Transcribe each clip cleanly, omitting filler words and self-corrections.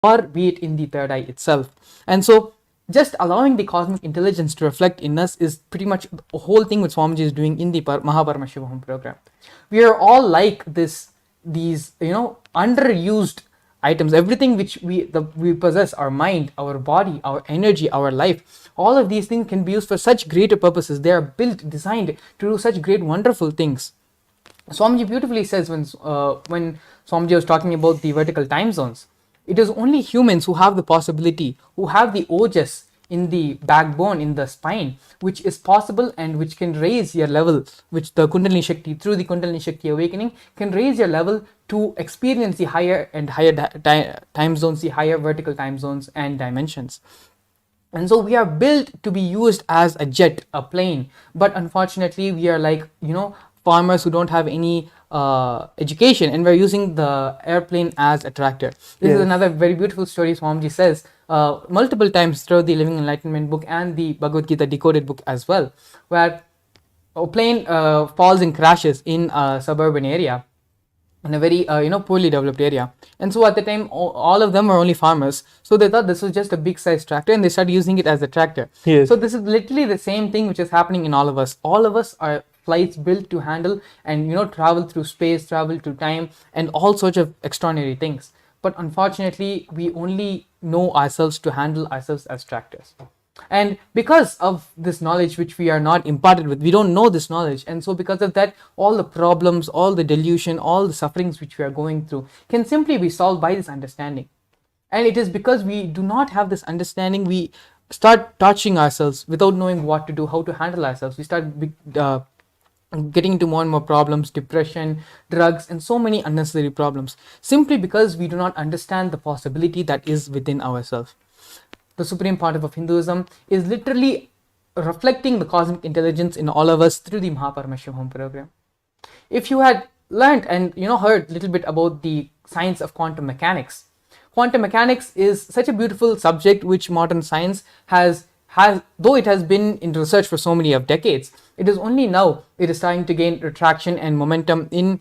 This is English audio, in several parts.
or be it in the third eye itself. And so just allowing the cosmic intelligence to reflect in us is pretty much the whole thing which Swamiji is doing in the Paramashivam program. We are all like these underused items. Everything which we possess, our mind, our body, our energy, our life, all of these things can be used for such greater purposes. They are built, designed to do such great, wonderful things. Swamiji beautifully says when Swamiji was talking about the vertical time zones, it is only humans who have the possibility, who have the ojas in the backbone, in the spine, which is possible and which can raise your level, which the Kundalini Shakti, through the Kundalini Shakti awakening, can raise your level to experience the higher and higher time zones, the higher vertical time zones and dimensions. And so we are built to be used as a jet, a plane, but unfortunately we are like, farmers who don't have any education, and we're using the airplane as a tractor. This is another very beautiful story Swamiji says multiple times through the Living Enlightenment book and the Bhagavad Gita decoded book as well, where a plane falls and crashes in a suburban area, in a very poorly developed area. And so at the time all of them were only farmers, so they thought this was just a big size tractor and they started using it as a tractor. So this is literally the same thing which is happening in all of us. All of us are flights built to handle and travel through space, travel through time, and all sorts of extraordinary things. But unfortunately we only know ourselves to handle ourselves as tractors. And because of this knowledge which we are not imparted with, we don't know this knowledge, and so because of that, all the problems, all the delusion, all the sufferings which we are going through can simply be solved by this understanding. And it is because we do not have this understanding, we start touching ourselves without knowing what to do, how to handle ourselves. We start getting into more and more problems, depression, drugs, and so many unnecessary problems, simply because we do not understand the possibility that is within ourselves. The Supreme Pontiff of Hinduism is literally reflecting the cosmic intelligence in all of us through the Paramashivam program. If you had learned and heard a little bit about the science of quantum mechanics is such a beautiful subject which modern science has though it has been in research for so many of decades, it is only now it is starting to gain traction and momentum in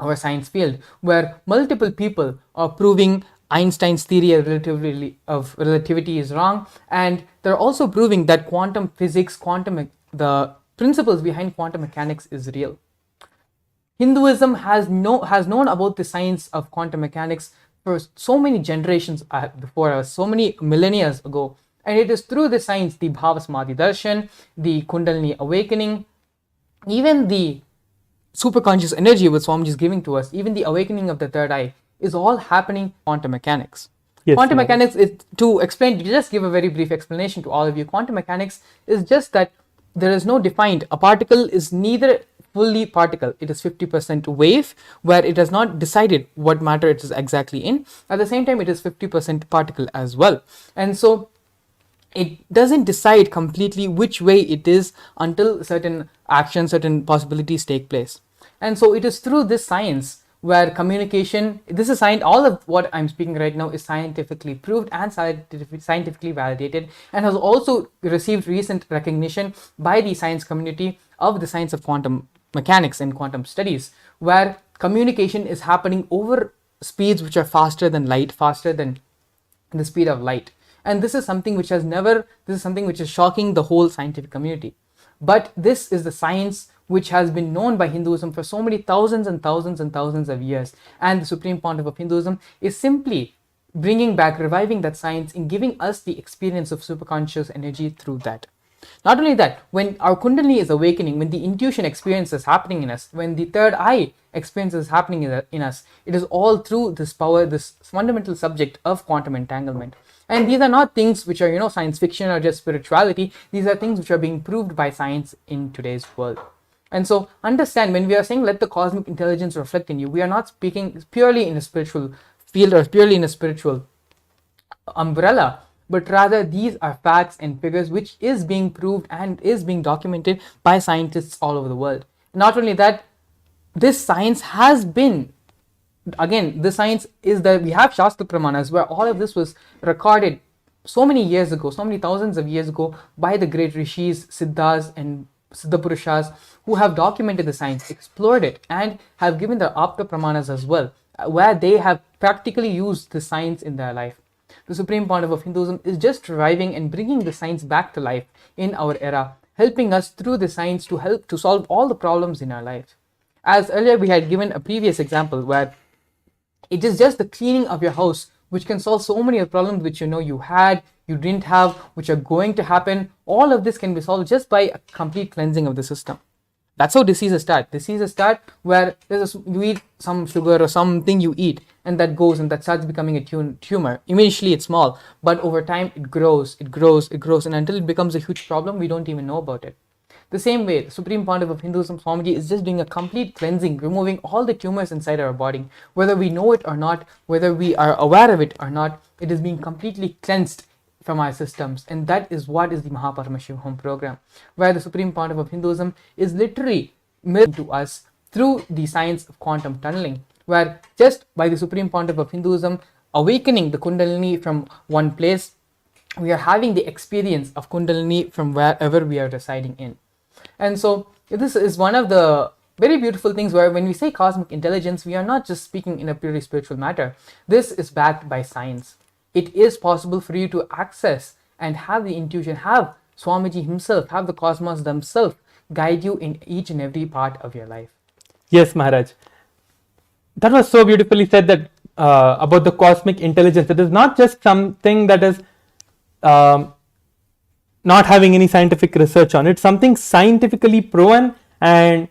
our science field, where multiple people are proving Einstein's theory of relativity is wrong, and they're also proving that quantum physics, the principles behind quantum mechanics is real. Hinduism has known about the science of quantum mechanics for so many generations before us, so many millennia ago, and it is through the science, the Bhavasamadhi Darshan, the Kundalini awakening, even the superconscious energy which Swamiji is giving to us, even the awakening of the third eye, is all happening quantum mechanics. Quantum mechanics is, to just give a very brief explanation to all of you, quantum mechanics is just that there is no defined, a particle is neither fully particle, it is 50% wave, where it has not decided what matter it is exactly in. At the same time, it is 50% particle as well, and so it doesn't decide completely which way it is until certain actions, certain possibilities take place. And so it is through this science where communication, this is science, all of what I'm speaking right now is scientifically proved and scientifically validated, and has also received recent recognition by the science community of the science of quantum mechanics and quantum studies, where communication is happening over speeds which are faster than light, faster than the speed of light. And this is something which is shocking the whole scientific community. But this is the science which has been known by Hinduism for so many thousands and thousands and thousands of years. And the Supreme Pontiff of Hinduism is simply bringing back, reviving that science in giving us the experience of superconscious energy through that. Not only that, when our Kundalini is awakening, when the intuition experience is happening in us, when the third eye experience is happening in us, it is all through this power, this fundamental subject of quantum entanglement. And these are not things which are, science fiction or just spirituality. These are things which are being proved by science in today's world. And so understand, when we are saying let the cosmic intelligence reflect in you, we are not speaking purely in a spiritual field or purely in a spiritual umbrella, but rather these are facts and figures which is being proved and is being documented by scientists all over the world. Not only that, this science has been, again, the science is that we have Shastra Pramanas where all of this was recorded so many years ago, so many thousands of years ago, by the great rishis, siddhas and siddhapurushas who have documented the science, explored it, and have given their Apta Pramanas as well, where they have practically used the science in their life. The Supreme Pontiff of Hinduism is just reviving and bringing the science back to life in our era, helping us through the science to help to solve all the problems in our lives. As earlier we had given a previous example where it is just the cleaning of your house which can solve so many of the problems which you had, you didn't have, which are going to happen. All of this can be solved just by a complete cleansing of the system. That's how diseases start. Diseases start where you eat some sugar or something you eat, and that goes and that starts becoming a tumor. Initially it's small, but over time it grows, and until it becomes a huge problem, we don't even know about it. The same way, the Supreme Pontiff of Hinduism, Swamiji, is just doing a complete cleansing, removing all the tumors inside our body. Whether we know it or not, whether we are aware of it or not, it is being completely cleansed from our systems. And that is what is the Paramashivam program, where the Supreme Pontiff of Hinduism is literally mirroring to us through the science of quantum tunneling, where just by the Supreme Pontiff of Hinduism awakening the Kundalini from one place, we are having the experience of Kundalini from wherever we are residing in. And so this is one of the very beautiful things where when we say cosmic intelligence, we are not just speaking in a purely spiritual matter. This is backed by science. It is possible for you to access and have the intuition, have Swamiji himself, have the cosmos themselves guide you in each and every part of your life. Yes, Maharaj. That was so beautifully said that about the cosmic intelligence. It is not just something that is not having any scientific research on it. Something scientifically proven, and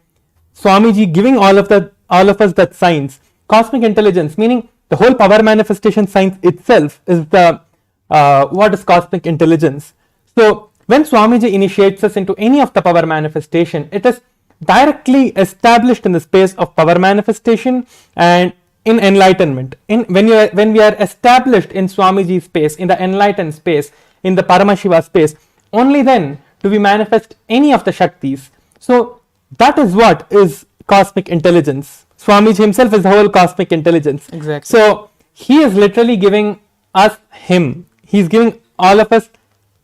Swamiji giving all of us that science. Cosmic intelligence, meaning the whole power manifestation science itself is the what is cosmic intelligence. So when Swamiji initiates us into any of the power manifestation, it is directly established in the space of power manifestation and in enlightenment. When we are established in Swamiji's space, in the enlightened space, in the Paramashiva space, only then do we manifest any of the Shaktis. So that is what is cosmic intelligence. Swamiji himself is the whole cosmic intelligence. Exactly. So he is literally giving us him. He's giving all of us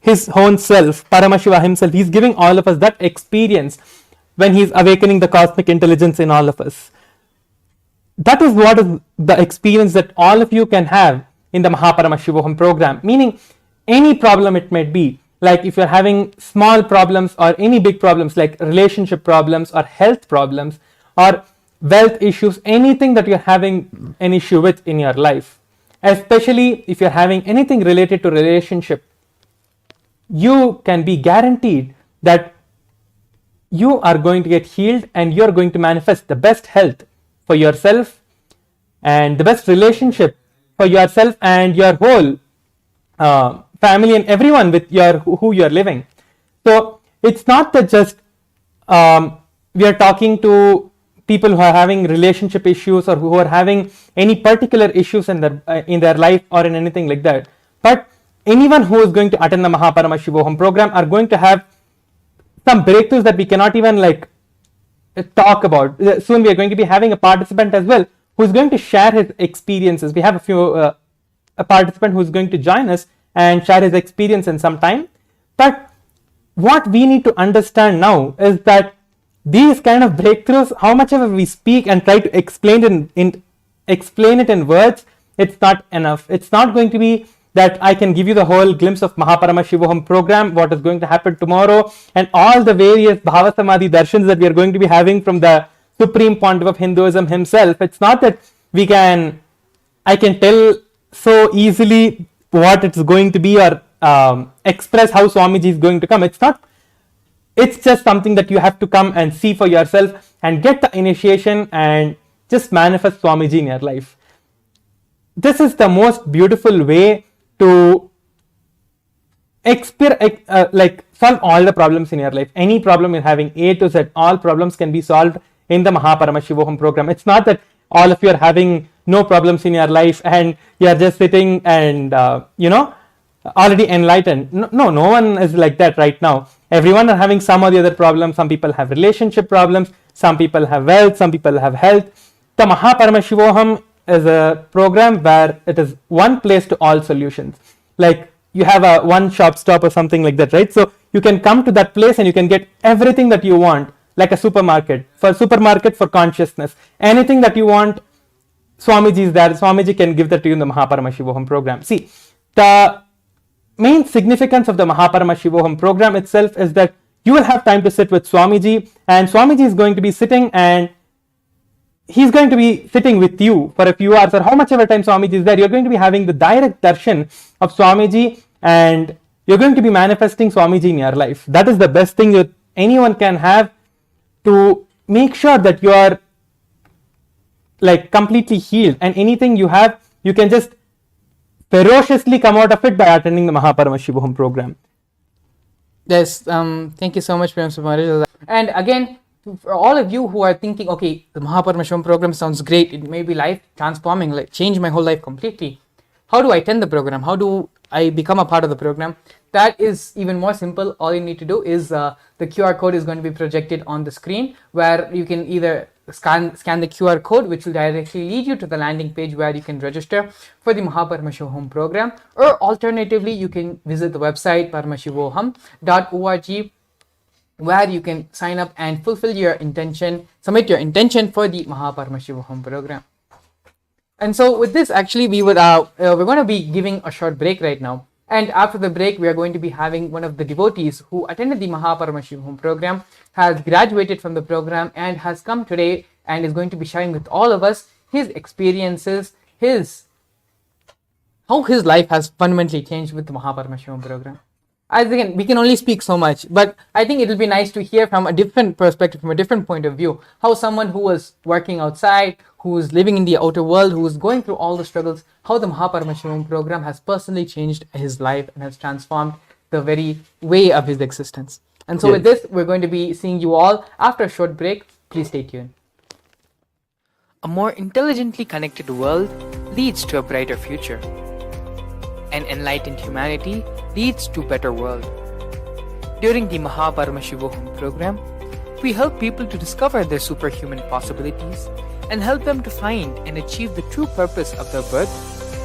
his own self, Paramashiva himself. He's giving all of us that experience when he's awakening the cosmic intelligence in all of us. That is what is the experience that all of you can have in the Paramashivam program. Meaning any problem it may be, like if you're having small problems or any big problems like relationship problems or health problems or wealth issues, anything that you're having an issue with in your life, especially if you're having anything related to relationship, you can be guaranteed that you are going to get healed and you're going to manifest the best health for yourself and the best relationship for yourself and your whole family and everyone with who you're living. So it's not that just we are talking to people who are having relationship issues or who are having any particular issues in their life or in anything like that, but anyone who is going to attend the Paramashivam program are going to have some breakthroughs that we cannot even talk about. Soon we are going to be having a participant as well who is going to share his experiences. We have a participant who is going to join us and share his experience in some time. But what we need to understand now is that these kind of breakthroughs, how much ever we speak and try to explain it in words, it's not enough. It's not going to be that I can give you the whole glimpse of Paramashivam program, what is going to happen tomorrow, and all the various Bhava Samadhi darshans that we are going to be having from the Supreme Pontiff of Hinduism himself. It's not that I can tell so easily what it's going to be or express how Swamiji is going to come. It's not. It's just something that you have to come and see for yourself and get the initiation and just manifest Swamiji in your life. This is the most beautiful way to solve all the problems in your life. Any problem you're having, A to Z, all problems can be solved in the Paramashivam program. It's not that all of you are having no problems in your life and you're just sitting and already enlightened. No one is like that right now. Everyone are having some or the other problem. Some people have relationship problems, some people have wealth, some people have health. The Paramashivam is a program where it is one place to all solutions. Like you have a one shop stop or something like that, right? So you can come to that place and you can get everything that you want, like a supermarket for consciousness. Anything that you want, Swamiji is there. Swamiji can give that to you in the Mahaparamashivoham program. See, the main significance of the Mahaparamashivoham program itself is that you will have time to sit with Swamiji, and Swamiji is going to be sitting, and he's going to be sitting with you for a few hours, or how much ever time Swamiji is there. You're going to be having the direct darshan of Swamiji, and you're going to be manifesting Swamiji in your life. That is the best thing that anyone can have to make sure that you are like completely healed, and anything you have, you can just ferociously come out of it by attending the Mahaparamashivoham program. Yes, thank you so much, Prem Sumaraj. And again, for all of you who are thinking, okay, the Mahaparamashivam program sounds great, it may be life transforming, like change my whole life completely. How do I attend the program? How do I become a part of the program? That is even more simple. All you need to do is the QR code is going to be projected on the screen, where you can either scan the QR code, which will directly lead you to the landing page where you can register for the Mahaparamashivoham program, or alternatively you can visit the website paramashivoham.org, where you can sign up and fulfill your intention, submit your intention for the Mahaparamashivoham program. And so with this, actually, we're going to be giving a short break right now. And after the break, we are going to be having one of the devotees who attended the Mahaparamashivam program, has graduated from the program, and has come today and is going to be sharing with all of us his experiences, how his life has fundamentally changed with the Mahaparamashivam program. As again, we can only speak so much, but I think it will be nice to hear from a different perspective, from a different point of view, how someone who was working outside, who is living in the outer world, who is going through all the struggles, how the Mahaparamashivam program has personally changed his life and has transformed the very way of his existence. And so with this, we're going to be seeing you all after a short break. Please stay tuned. A more intelligently connected world leads to a brighter future. An enlightened humanity leads to a better world. During the Mahaparamashivoham program, we help people to discover their superhuman possibilities and help them to find and achieve the true purpose of their birth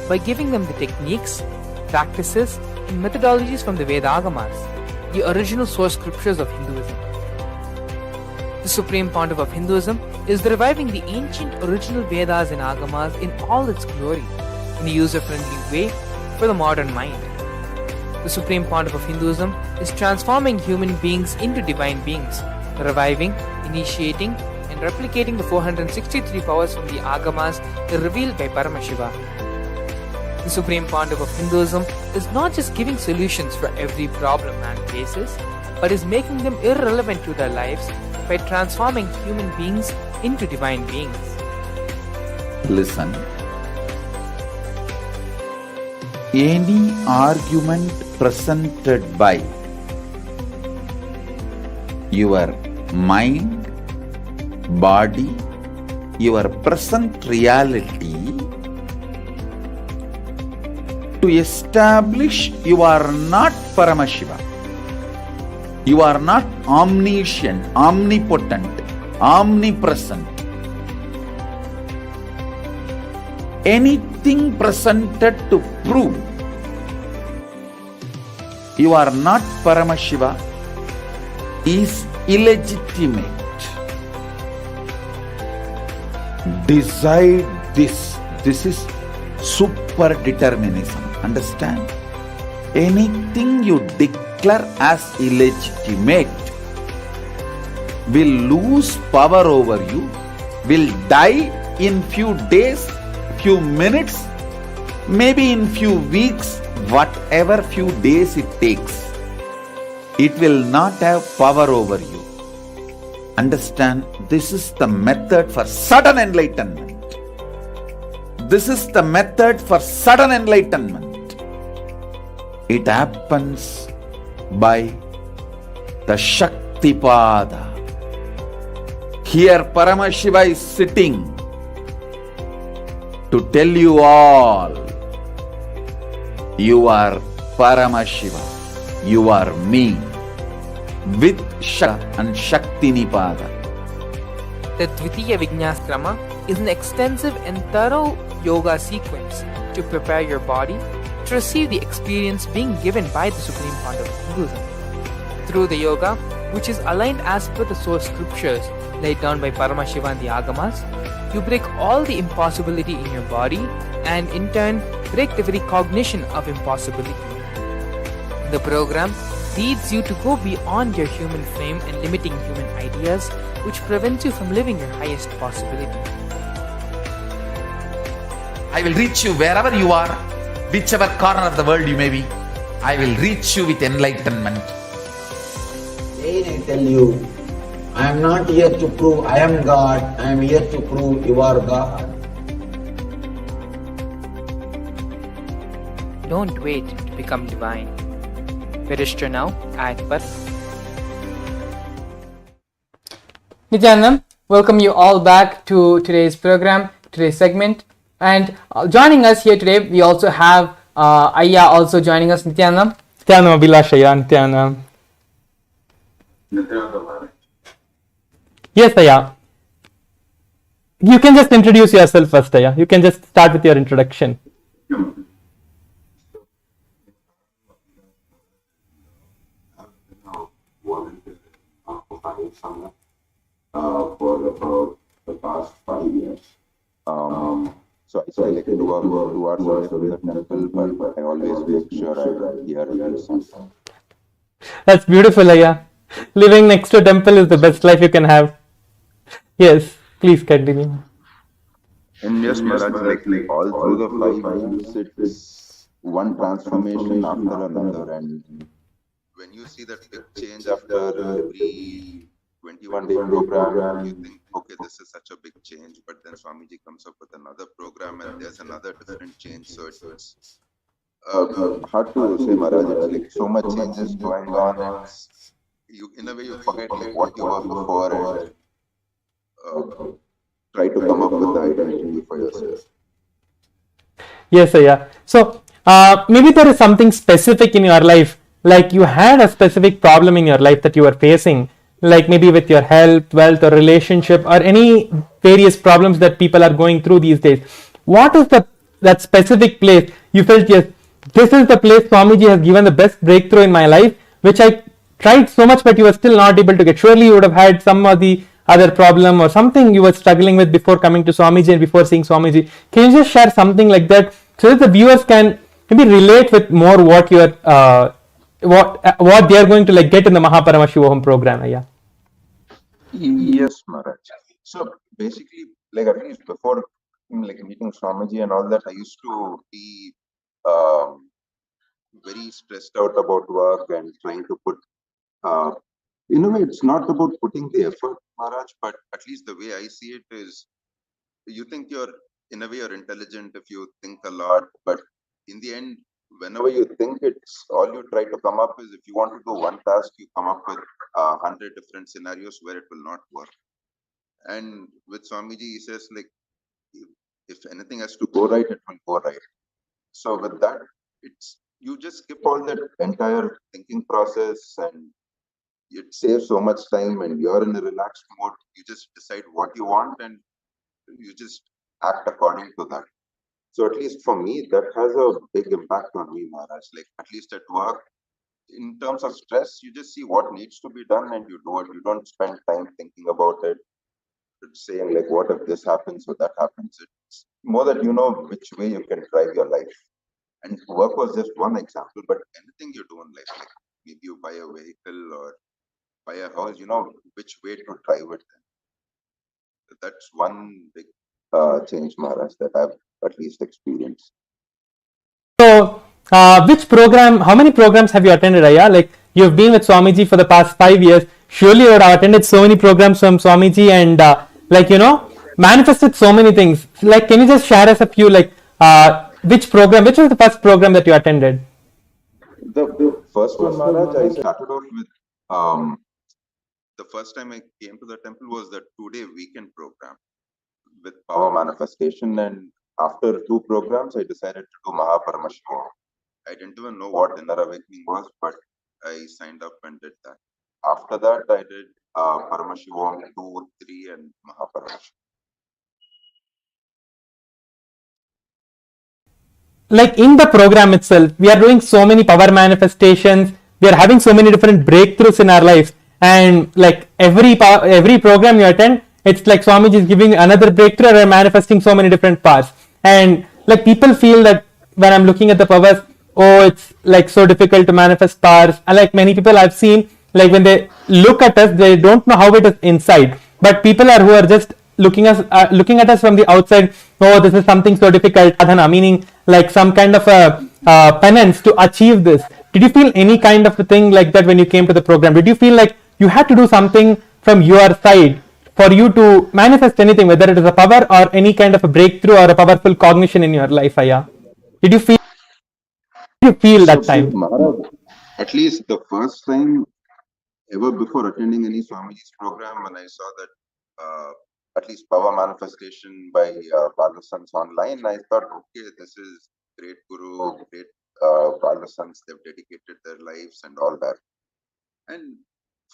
by giving them the techniques, practices, and methodologies from the Vedagamas, the original source scriptures of Hinduism. The Supreme Pontiff of Hinduism is reviving the ancient original Vedas and Agamas in all its glory, in a user-friendly way for the modern mind. The Supreme Pontiff of Hinduism is transforming human beings into divine beings, reviving, initiating, and replicating the 463 powers from the Agamas revealed by Paramashiva. The Supreme Pontiff of Hinduism is not just giving solutions for every problem man faces, but is making them irrelevant to their lives by transforming human beings into divine beings. Listen. Any argument presented by your mind, body, your present reality to establish you are not Paramashiva, you are not omniscient, omnipotent, omnipresent. Anything presented to prove you are not Paramashiva is illegitimate. Decide this. This is super determinism. Understand? Anything you declare as illegitimate will lose power over you, will die in few days, few minutes, maybe in few weeks, whatever few days it takes. It will not have power over you. Understand, this is the method for sudden enlightenment. This is the method for sudden enlightenment. It happens by the Shaktipada. Here Paramashiva is sitting to tell you all, you are Paramashiva, you are me, with Shakti and Shakti Nipada. The Dvitiya Vijnaskrama is an extensive and thorough yoga sequence to prepare your body to receive the experience being given by the Supreme Pontiff of Hinduism. Through the yoga, which is aligned as per the source scriptures laid down by Paramashiva and the Agamas, you break all the impossibility in your body and in turn break the very cognition of impossibility. The program leads you to go beyond your human frame and limiting human ideas, which prevents you from living your highest possibility. I will reach you wherever you are, whichever corner of the world you may be. I will reach you with enlightenment. Again I tell you, I am not here to prove I am God, I am here to prove you are God. Don't wait to become divine. Register now at Nithyananda, welcome you all back to today's program, today's segment. And joining us here today, we also have Ayya also joining us. Nithyananda. Nithyananda Abhilashaya, Nithyananda. Yes, Ayya. You can just introduce yourself first, Ayya. You can just start with your introduction. For about the past 5 years. So I like to do our service of the temple, but I always make sure I hear and listen. That's beautiful, Ayya. Living next to a temple is the best life you can have. Yes, please continue. And yes, Maharaj, like all through the 5 years, it's one transformation after another. And when you see that big change after every 21-day program, you think, okay, this is such a big change. But then Swamiji comes up with another program and there's another different change. So it's hard to say, Maharaj. It's like so much changes going on. And you, in a way, you forget like what you were before and try to come up with the identity for yourself. Yes, Ayya. So, maybe there is something specific in your life, like you had a specific problem in your life that you were facing, like maybe with your health, wealth, or relationship, or any various problems that people are going through these days. What is that specific place you felt, yes, this is the place Swamiji has given the best breakthrough in my life, which I tried so much but you were still not able to get. Surely you would have had some of the other problem or something you were struggling with before coming to Swamiji and before seeing Swamiji. Can you just share something like that so that the viewers can maybe relate with more what you are what they are going to like get in the Paramashivam program? Ayya. Yes, Maharaj. So basically, like at least before like meeting Swamiji and all that, I used to be very stressed out about work and trying to put in a way, it's not about putting the effort, Maharaj, but at least the way I see it is you think in a way, you're intelligent if you think a lot, but in the end, whenever you think, it's all you try to come up is if you want to do one task, you come up with 100 different scenarios where it will not work. And with Swamiji, he says, like, if anything has to go right, it will go right. So with that, it's you just skip all that entire thinking process and it saves so much time and you're in a relaxed mode. You just decide what you want and you just act according to that. So at least for me, that has a big impact on me, Maharaj. Like at least at work, in terms of stress, you just see what needs to be done and you do it. You don't spend time thinking about it. It's saying like, what if this happens or that happens? It's more that you know which way you can drive your life. And work was just one example, but anything you do in life, like maybe you buy a vehicle or buy a house, you know which way to drive it. That's one big change, Maharaj, that I've at least experienced. So, which program, how many programs have you attended, Ayya? Like, you've been with Swamiji for the past 5 years. Surely you would have attended so many programs from Swamiji and, manifested so many things. Like, can you just share us a few, like, which was the first program that you attended? The first one, Maharaj, I started off with, the first time I came to the temple was the 2-day weekend program with power manifestation. And after 2 programs, I decided to do Paramashivam. I didn't even know what inner awakening was, but I signed up and did that. After that, I did Paramashivam 2, 3 and Paramashivam. Like in the program itself, we are doing so many power manifestations. We are having so many different breakthroughs in our lives. And like every program you attend, it's like Swamiji is giving another breakthrough and manifesting so many different paths. And like people feel that when I'm looking at the powers, oh, it's like so difficult to manifest powers. And like many people I've seen, like when they look at us, they don't know how it is inside. But people who are just looking at us from the outside, oh, this is something so difficult, sadhana, meaning like some kind of a penance to achieve this. Did you feel any kind of a thing like that when you came to the program? Did you feel like you had to do something from your side for you to manifest anything, whether it is a power or any kind of a breakthrough or a powerful cognition in your life, Aya? Did you feel So that see, time? Maharaj, at least the first time ever before attending any Swamiji's program, when I saw that at least power manifestation by Balasans online, I thought, okay, this is great Guru, great Balasans, they've dedicated their lives and all that. And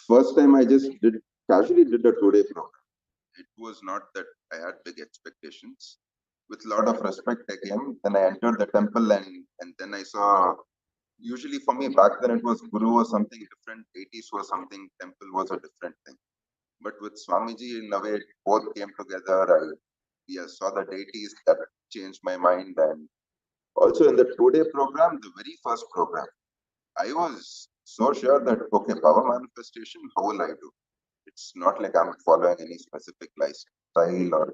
first time I just casually did a 2-day program. It was not that I had big expectations. With a lot of respect I came, then I entered the temple and then I saw, usually for me back then it was Guru was something different, deities was something, temple was a different thing. But with Swamiji, in a way, both came together. I saw the deities, that changed my mind. And also in the 2-day program, the very first program, I was so sure that, okay, power manifestation, how will I do? It's not like I'm following any specific lifestyle or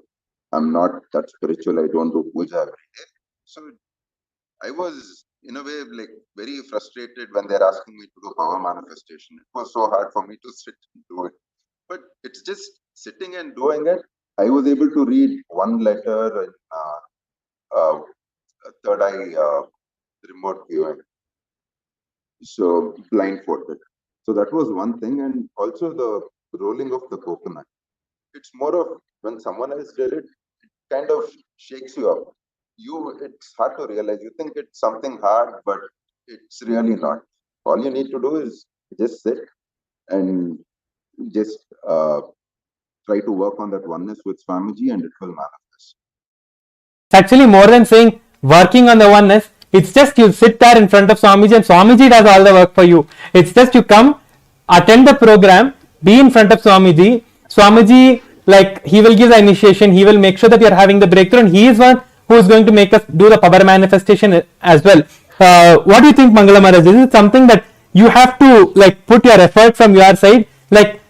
I'm not that spiritual. I don't do puja every day. So I was, in a way, like very frustrated when they're asking me to do power manifestation. It was so hard for me to sit and do it. But it's just sitting and doing it. I was able to read one letter in third eye remote viewing. So blindfolded. So that was one thing. And also the rolling of the coconut. It's more of when someone else did it, it kind of shakes you up. It's hard to realize. You think it's something hard, but it's really not. All you need to do is just sit and just try to work on that oneness with Swamiji and it will manifest. It's actually more than saying working on the oneness. It's just you sit there in front of Swamiji and Swamiji does all the work for you. It's just you come, attend the program, be in front of Swamiji. Swamiji, like he will give the initiation, he will make sure that you are having the breakthrough, and he is one who is going to make us do the power manifestation as well. What do you think, Mangala Maharaj? Is it something that you have to like put your effort from your side? Like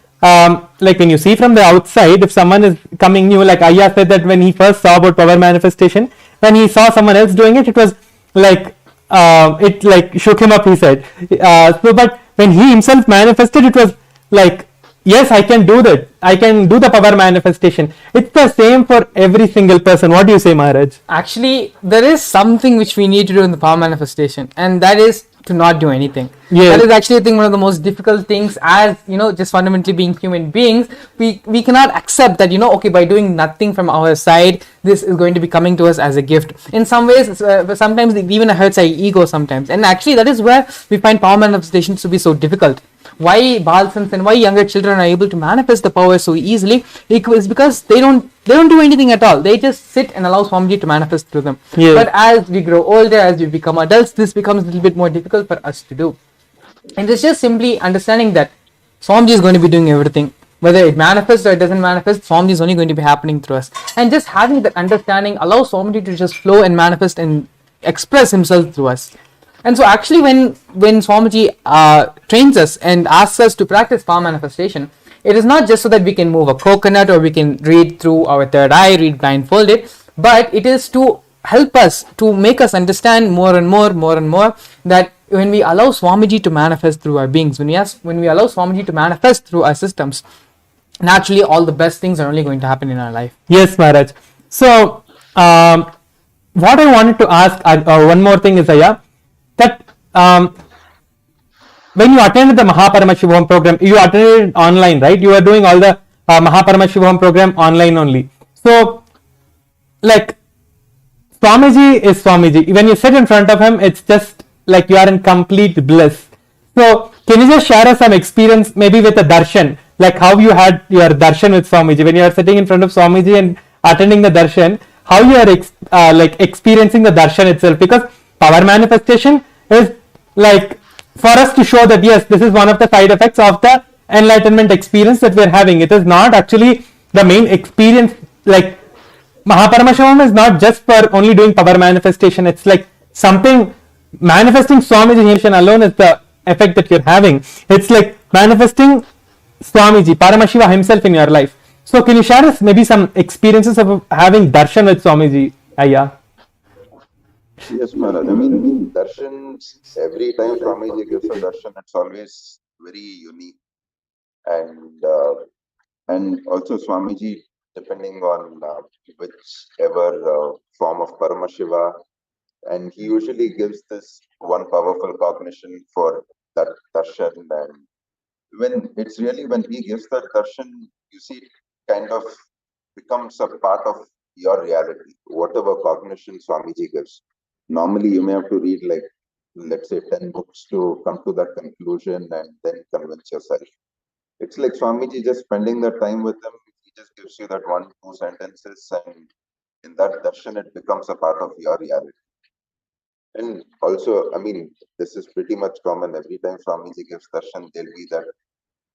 when you see from the outside, if someone is coming new, like Aya said that when he first saw about power manifestation, when he saw someone else doing it, it was like it like shook him up, he said. But when he himself manifested, it was like, yes, I can do that. I can do the power manifestation. It's the same for every single person. What do you say, Maharaj? Actually, there is something which we need to do in the power manifestation, and that is to not do anything. Yes. That is actually, I think, one of the most difficult things. As you know, just fundamentally being human beings, we cannot accept that, okay, by doing nothing from our side, this is going to be coming to us as a gift. In some ways, sometimes it even hurts our ego sometimes, and actually that is where we find power manifestations to be so difficult. Why Balsans and why younger children are able to manifest the power so easily is because they don't do anything at all. They just sit and allow Swamiji to manifest through them. Yeah. But as we grow older, as we become adults, this becomes a little bit more difficult for us to do. And it's just simply understanding that Swamiji is going to be doing everything. Whether it manifests or it doesn't manifest, Swamiji is only going to be happening through us. And just having that understanding allows Swamiji to just flow and manifest and express himself through us. And so actually when Swamiji trains us and asks us to practice power manifestation, it is not just so that we can move a coconut or we can read through our third eye, read blindfolded, but it is to help us, to make us understand more and more that when we allow Swamiji to manifest through our beings, when we allow Swamiji to manifest through our systems, naturally all the best things are only going to happen in our life. Yes, Maharaj. So, what I wanted to ask, one more thing is, Aya, that when you attended the Paramashivam program, you attended it online, right? You are doing all the Paramashivam program online only. So, like, Swamiji is Swamiji. When you sit in front of him, it's just like you are in complete bliss. So, can you just share us some experience, maybe with a darshan, like how you had your darshan with Swamiji, when you are sitting in front of Swamiji and attending the darshan, how you are like experiencing the darshan itself? Because power manifestation is like for us to show that yes, this is one of the side effects of the enlightenment experience that we are having. It is not actually the main experience, like Mahaparamashvam is not just for only doing power manifestation. It's like something manifesting Swamiji alone is the effect that you're having. It's like manifesting Swamiji, Paramashiva himself in your life. So can you share us maybe some experiences of having darshan with Swamiji, Ayya? Yes, Maharaj. I mean, darshans, every time Swamiji gives a darshan, it's always very unique. And also Swamiji, depending on whichever form of Paramashiva, and he usually gives this one powerful cognition for that darshan. And when he gives that darshan, you see, it kind of becomes a part of your reality, whatever cognition Swamiji gives. Normally, you may have to read, like, let's say, 10 books to come to that conclusion and then convince yourself. It's like Swamiji just spending that time with them. He just gives you that one, two sentences, and in that darshan, it becomes a part of your reality. And also, I mean, this is pretty much common. Every time Swamiji gives darshan, there'll be that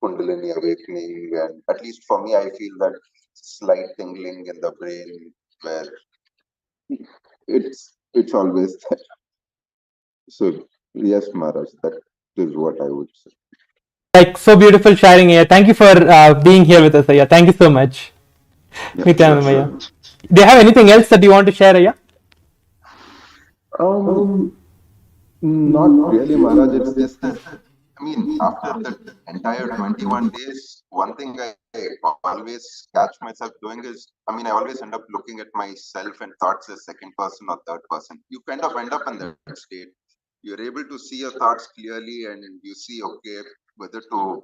Kundalini awakening, and at least for me, I feel that slight tingling in the brain where it's always there. So yes, Maharaj, that is what I would say. Like so beautiful sharing, Ayya. Thank you for being here with us, Ayya. Thank you so much. Yeah, Nithyananda, sure. Ayya. Do you have anything else that you want to share, Ayya? Not really, Maharaj. It's just that, I mean, after the entire 21 days, one thing I always catch myself doing is, I mean, I always end up looking at myself and thoughts as second person or third person. You kind of end up in that state. You're able to see your thoughts clearly, and you see, okay, whether to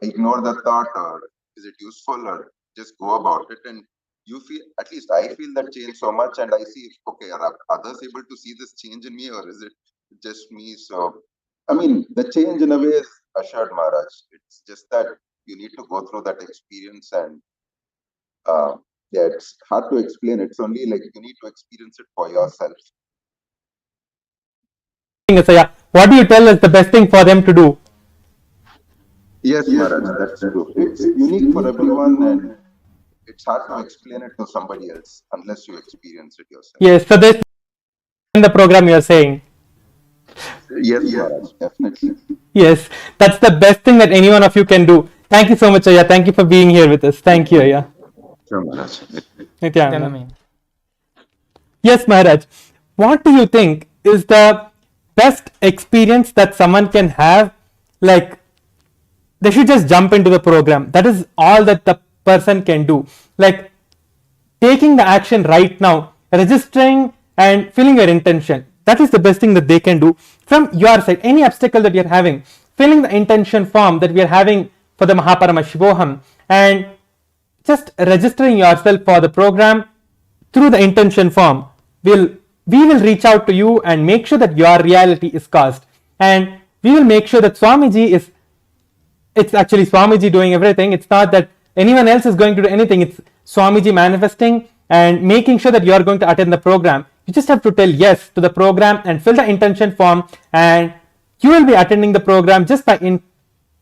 ignore the thought, or is it useful, or just go about it. And you feel, at least I feel that change so much, and I see, okay, are others able to see this change in me, or is it just me? So, I mean, the change in a way is assured, Maharaj. It's just that you need to go through that experience, and yeah, it's hard to explain. It's only like you need to experience it for yourself. Ayya, what do you tell is the best thing for them to do? Yes, Maharaj, that's true. It's unique for everyone, and it's hard to explain it to somebody else unless you experience it yourself. Yes, so this in the program you are saying. Yes, Maharaj, definitely. Yes, that's the best thing that any one of you can do. Thank you so much, Ayya. Thank you for being here with us. Thank you, Ayya. Sure, Maharaj. Nithyananda. Tell me. Yes, Maharaj. What do you think is the best experience that someone can have? Like, they should just jump into the program. That is all that the person can do. Like, taking the action right now, registering and filling your intention. That is the best thing that they can do from your side. Any obstacle that you're having, filling the intention form that we are having for the Mahaparamashivam, and just registering yourself for the program through the intention form. We will reach out to you and make sure that your reality is caused, and we will make sure that Swamiji is, it's actually Swamiji doing everything. It's not that anyone else is going to do anything. It's Swamiji manifesting and making sure that you are going to attend the program. You just have to tell yes to the program and fill the intention form, and you will be attending the program just by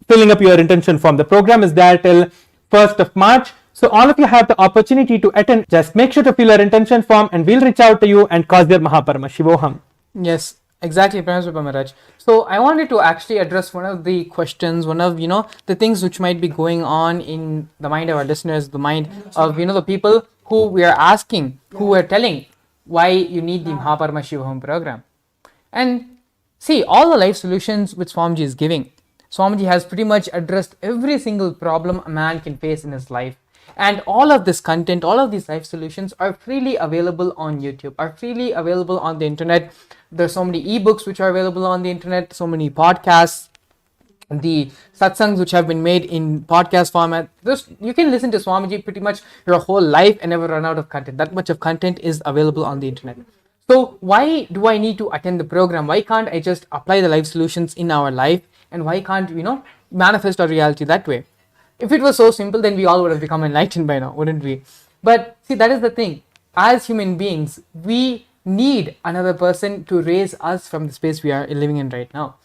filling up your intention form. The program is there till 1st of March. So all of you have the opportunity to attend. Just make sure to fill your intention form, and we'll reach out to you and cause your Mahaparamashivam. Yes, exactly, Paramashivam Maharaj. So I wanted to actually address one of the questions, one of the things which might be going on in the mind of our listeners, the mind of the people who we are asking, who are telling why you need the Mahaparamashivam program. And see, all the life solutions which Swamiji is giving, Swamiji has pretty much addressed every single problem a man can face in his life. And all of this content, all of these life solutions are freely available on YouTube, are freely available on the internet. There's so many ebooks which are available on the internet, so many podcasts, the satsangs which have been made in podcast format. You can listen to Swamiji pretty much your whole life and never run out of content. That much of content is available on the internet. So why do I need to attend the program? Why can't I just apply the life solutions in our life? And why can't manifest our reality that way? If it was so simple, then we all would have become enlightened by now, wouldn't we? But see, that is the thing. As human beings, we need another person to raise us from the space we are living in right now.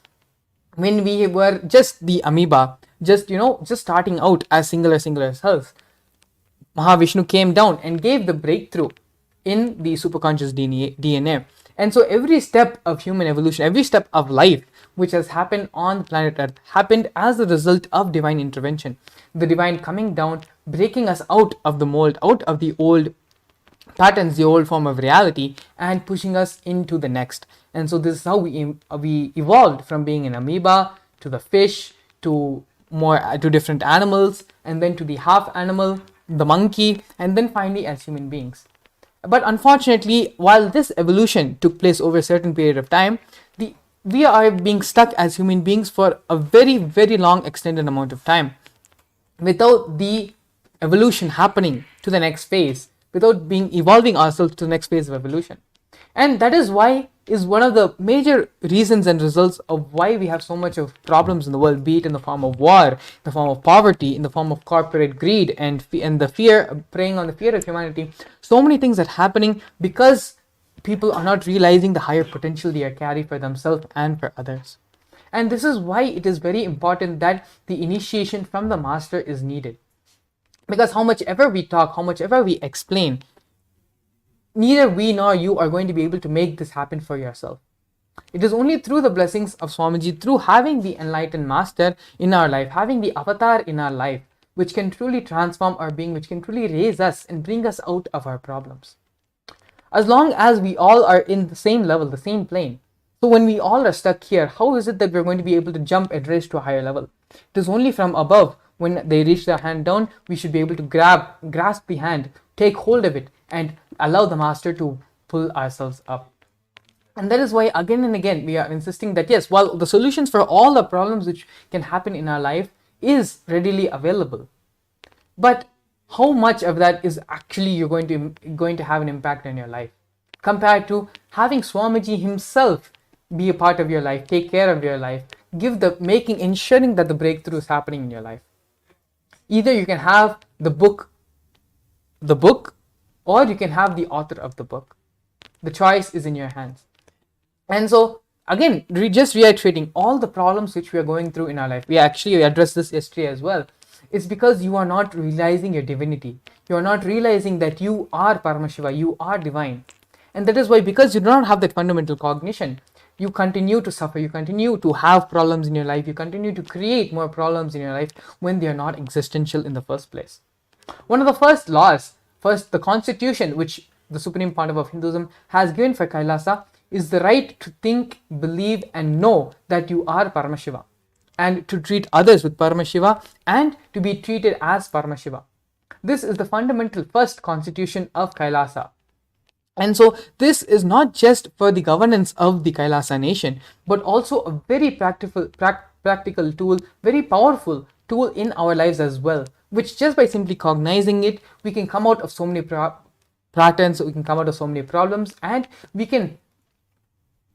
When we were just the amoeba, just starting out as singular selves, Mahavishnu came down and gave the breakthrough in the superconscious DNA. And so every step of human evolution, every step of life which has happened on the planet Earth happened as a result of divine intervention. The divine coming down, breaking us out of the mold, out of the old patterns, the old form of reality, and pushing us into the next. And so this is how we evolved from being an amoeba to the fish to to different animals, and then to the half animal, the monkey, and then finally as human beings. But unfortunately, while this evolution took place over a certain period of time, we are being stuck as human beings for a very, very long extended amount of time without the evolution happening to the next phase, without being evolving ourselves to the next phase of evolution. And that is why is one of the major reasons and results of why we have so much of problems in the world, be it in the form of war, in the form of poverty, in the form of corporate greed, and the fear, preying on the fear of humanity. So many things are happening because people are not realizing the higher potential they are carry for themselves and for others. And this is why it is very important that the initiation from the master is needed. Because how much ever we talk, how much ever we explain, neither we nor you are going to be able to make this happen for yourself. It is only through the blessings of Swamiji, through having the enlightened master in our life, having the avatar in our life, which can truly transform our being, which can truly raise us and bring us out of our problems. As long as we all are in the same level, the same plane. So when we all are stuck here, how is it that we're going to be able to jump and raise to a higher level? It is only from above. When they reach their hand down, we should be able to grasp the hand, take hold of it, and allow the master to pull ourselves up. And that is why again and again we are insisting that yes, while the solutions for all the problems which can happen in our life is readily available, but how much of that is actually you're going to have an impact on your life, compared to having Swamiji himself be a part of your life, take care of your life, ensuring that the breakthrough is happening in your life. Either you can have the book, or you can have the author of the book. The choice is in your hands. And so again, just reiterating all the problems which we are going through in our life, we actually addressed this yesterday as well. It's because you are not realizing your divinity. You are not realizing that you are Paramashiva, you are divine. And that is why, because you do not have that fundamental cognition, you continue to suffer, you continue to have problems in your life, you continue to create more problems in your life when they are not existential in the first place. One of the first laws, the constitution which the Supreme Pontiff of Hinduism has given for Kailasa is the right to think, believe, and know that you are Paramashiva, and to treat others with Paramashiva, and to be treated as Paramashiva. This is the fundamental first constitution of Kailasa. And so this is not just for the governance of the Kailasa nation, but also a very practical tool, very powerful tool in our lives as well, which just by simply cognizing it, we can come out of so many patterns, we can come out of so many problems, and we can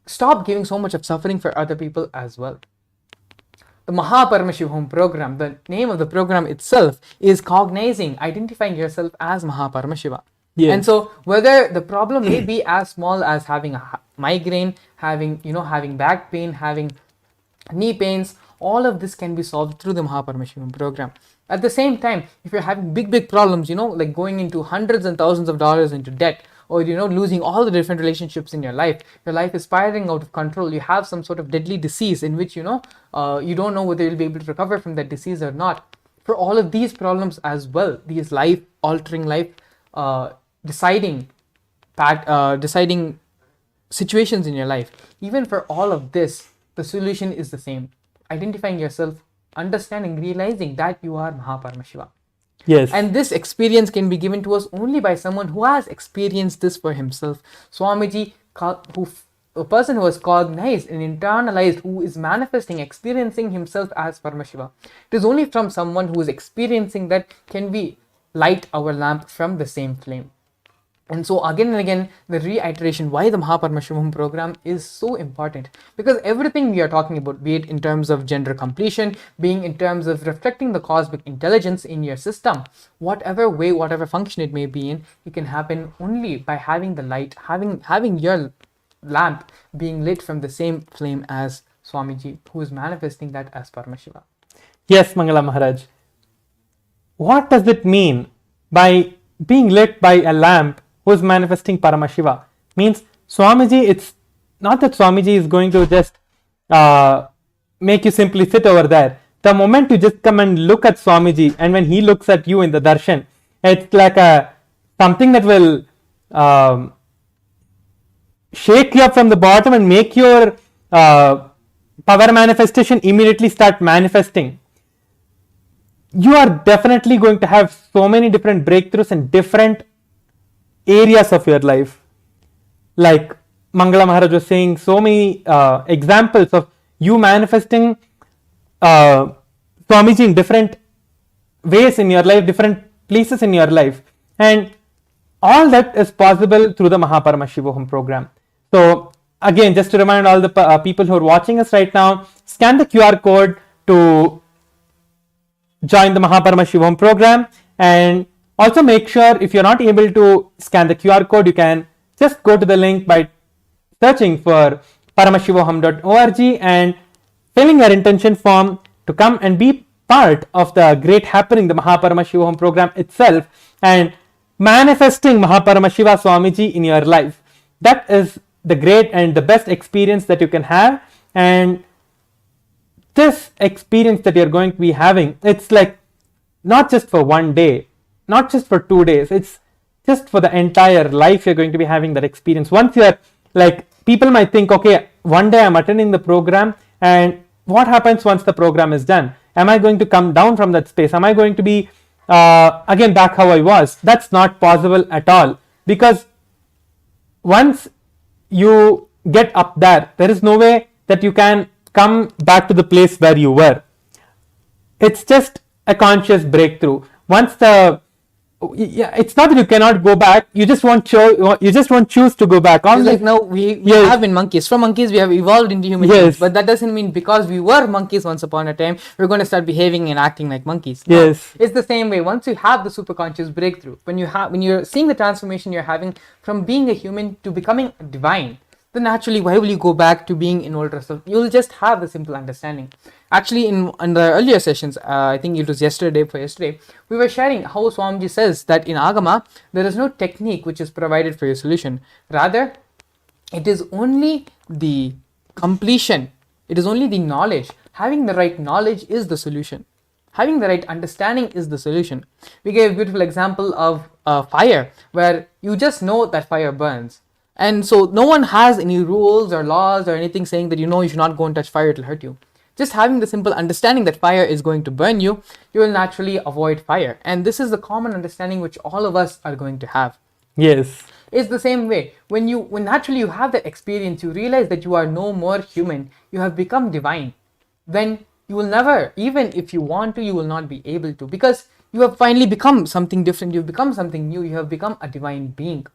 stop giving so much of suffering for other people as well. The Paramashivam program, the name of the program itself is cognizing, identifying yourself as Paramashiva. Yes. And so whether the problem may be as small as having a migraine, having back pain, having knee pains, all of this can be solved through the Paramashivam program. At the same time, if you're having big problems, like going into hundreds and thousands of dollars into debt, or losing all the different relationships in your life is spiraling out of control, you have some sort of deadly disease in which you don't know whether you'll be able to recover from that disease or not. For all of these problems as well, these life-altering, deciding situations in your life, even for all of this, the solution is the same: identifying yourself, understanding, realizing that you are Paramashiva. Yes. And this experience can be given to us only by someone who has experienced this for himself. Swamiji, a person who has cognized and internalized, who is manifesting, experiencing himself as Paramashiva. It is only from someone who is experiencing that can we light our lamp from the same flame. And so again and again, the reiteration why the Paramashivam program is so important, because everything we are talking about, be it in terms of gender completion, being in terms of reflecting the cosmic intelligence in your system, whatever way, whatever function it may be in, it can happen only by having the light, having your lamp being lit from the same flame as Swamiji, who is manifesting that as Paramashiva. Yes, Mangala Maharaj. What does it mean by being lit by a lamp who is manifesting Paramashiva. Means Swamiji, it's not that Swamiji is going to just make you simply sit over there. The moment you just come and look at Swamiji, and when he looks at you in the darshan, it's like something that will shake you up from the bottom and make your power manifestation immediately start manifesting. You are definitely going to have so many different breakthroughs in different areas of your life. Like Mangala Maharaj was saying, so many examples of you manifesting Swamiji in different ways in your life, different places in your life. And all that is possible through the Paramashivam program. So again, just to remind all the people who are watching us right now, scan the QR code to join the Paramashivam program, and also make sure if you're not able to scan the QR code, you can just go to the link by searching for paramashivaham.org and filling your intention form to come and be part of the great happening, the Paramashivam program itself, and manifesting Paramashiva Swamiji in your life. That is the great and the best experience that you can have. And this experience that you're going to be having, it's like not just for one day, not just for 2 days, it's just for the entire life you're going to be having that experience. Once you're like, people might think, okay, one day I'm attending the program, and what happens once the program is done? Am I going to come down from that space? Am I going to be again back how I was? That's not possible at all, because once you get up there is no way that you can come back to the place where you were. It's just a conscious breakthrough. Once it's not that you cannot go back, you just won't choose to go back. It's like now we Yes. have been monkeys. From monkeys we have evolved into human Yes. beings, but that doesn't mean because we were monkeys once upon a time, we're going to start behaving and acting like monkeys. No. Yes. It's the same way. Once you have the superconscious breakthrough, when you're seeing the transformation you're having from being a human to becoming divine, then naturally why will you go back to being an older self? You'll just have the simple understanding. Actually, in the earlier sessions, I think it was yesterday, we were sharing how Swamiji says that in Agama, there is no technique which is provided for your solution. Rather, it is only the completion, it is only the knowledge. Having the right knowledge is the solution. Having the right understanding is the solution. We gave a beautiful example of fire, where you just know that fire burns. And so no one has any rules or laws or anything saying that you should not go and touch fire, it will hurt you. Just having the simple understanding that fire is going to burn you, you will naturally avoid fire. And this is the common understanding which all of us are going to have. Yes. It's the same way. When naturally you have that experience, you realize that you are no more human, you have become divine. Then you will never, even if you want to, you will not be able to, because you have finally become something different, you've become something new, you have become a divine being.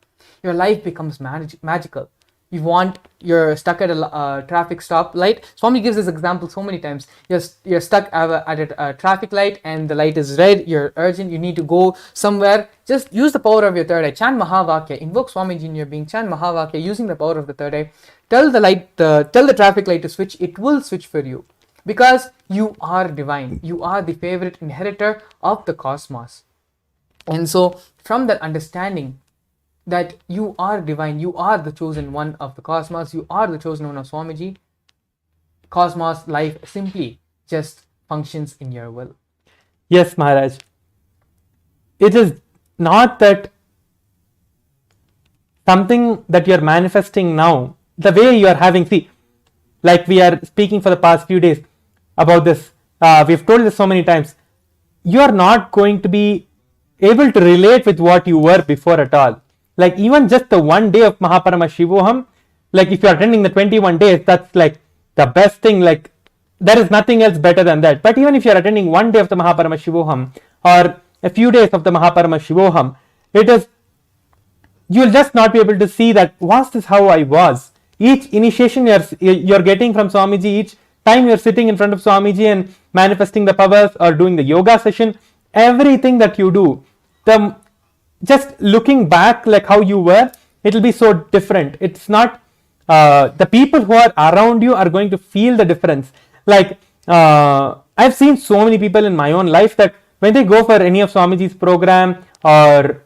Your life becomes magical. You're stuck at a traffic stop light. Swami gives this example so many times. You're stuck at a traffic light and the light is red, you're urgent, you need to go somewhere. Just use the power of your third eye. Chant Mahavakya. Invoke Swamiji in your being. Chant Mahavakya using the power of the third eye. Tell the traffic light to switch. It will switch for you. Because you are divine. You are the favorite inheritor of the cosmos. And so from that understanding, that you are divine, you are the chosen one of the cosmos, you are the chosen one of Swamiji, cosmos life simply just functions in your will. Yes, Maharaj. It is not that something that you are manifesting now, the way you are having, see, like we are speaking for the past few days about this, we've told this so many times, you are not going to be able to relate with what you were before at all. Like even just the 1 day of Paramashivam, like if you are attending the 21 days, that's like the best thing, like there is nothing else better than that. But even if you are attending 1 day of the Paramashivam or a few days of the Paramashivam, you will just not be able to see that, was this how I was? Each initiation you're getting from Swamiji, each time you're sitting in front of Swamiji and manifesting the powers or doing the yoga session, everything that you do, just looking back like how you were, it will be so different. It's not the people who are around you are going to feel the difference. Like I've seen so many people in my own life that when they go for any of Swamiji's program or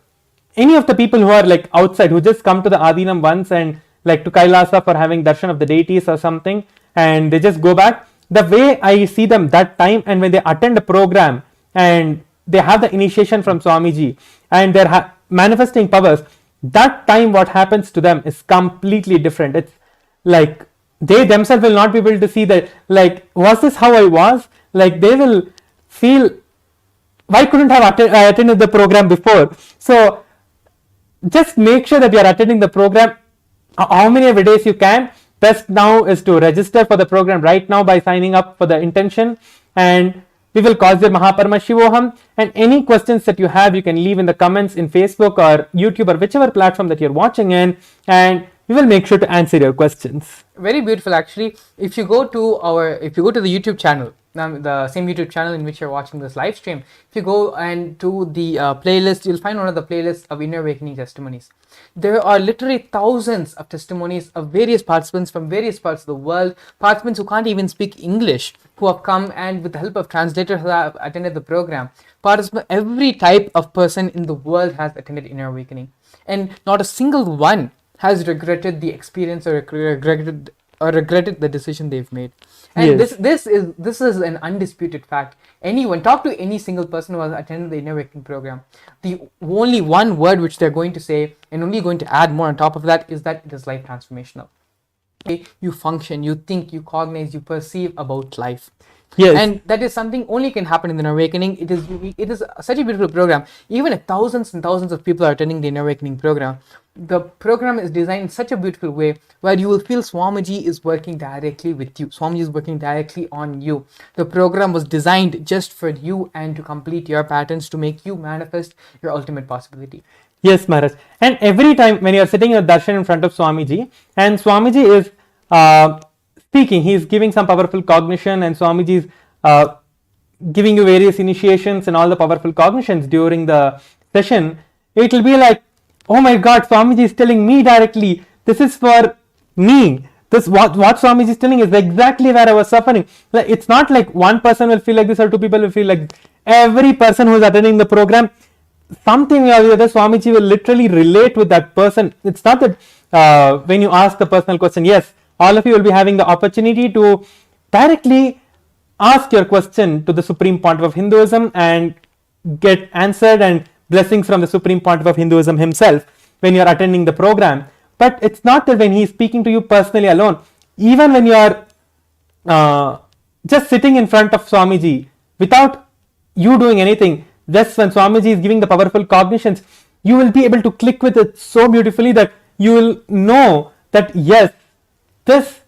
any of the people who are like outside, who just come to the Adinam once and like to Kailasa for having darshan of the deities or something, and they just go back. The way I see them that time, and when they attend a program and they have the initiation from Swamiji and they're manifesting powers, that time what happens to them is completely different. It's like they themselves will not be able to see that, like, was this how I was? Like, they will feel, why couldn't I have attended the program before? So just make sure that you are attending the program how many every days you can. Best now is to register for the program right now by signing up for the intention, and we will cause your Paramashivam. And any questions that you have, you can leave in the comments in Facebook or YouTube or whichever platform that you're watching in, and we will make sure to answer your questions. Very beautiful, actually. If you go to the YouTube channel, the same YouTube channel in which you're watching this live stream, if you go and to the playlist, you'll find one of the playlists of Inner Awakening testimonies. There are literally thousands of testimonies of various participants from various parts of the world, participants who can't even speak English, who have come and with the help of translators who have attended the program. Every type of person in the world has attended Inner Awakening, and not a single one has regretted the experience or regretted the decision they've made. And Yes. this is an undisputed fact. Talk to any single person who has attended the Inner Awakening program. The only one word which they're going to say, and only going to add more on top of that, is that it is life transformational. Okay? You function, you think, you cognize, you perceive about life. Yes. And that is something only can happen in the Inner Awakening. It is such a beautiful program. Even if thousands and thousands of people are attending the Inner Awakening program, the program is designed in such a beautiful way where you will feel Swamiji is working directly with you. Swamiji is working directly on you. The program was designed just for you and to complete your patterns, to make you manifest your ultimate possibility. Yes, Maharaj. And every time when you are sitting in darshan in front of Swamiji, and Swamiji is speaking, he is giving some powerful cognition, and Swamiji is giving you various initiations and all the powerful cognitions during the session, it will be like, oh my God, Swamiji is telling me directly, this is for me. This what Swamiji is telling is exactly where I was suffering. Like, it's not like one person will feel like this or two people will feel like this. Every person who is attending the program, something or the other, Swamiji will literally relate with that person. It's not that when you ask the personal question, yes, all of you will be having the opportunity to directly ask your question to the Supreme Pontiff of Hinduism and get answered and blessings from the Supreme Pontiff of Hinduism himself when you are attending the program. But it's not that when he is speaking to you personally alone, even when you are just sitting in front of Swamiji without you doing anything, just when Swamiji is giving the powerful cognitions, you will be able to click with it so beautifully that you will know that yes, this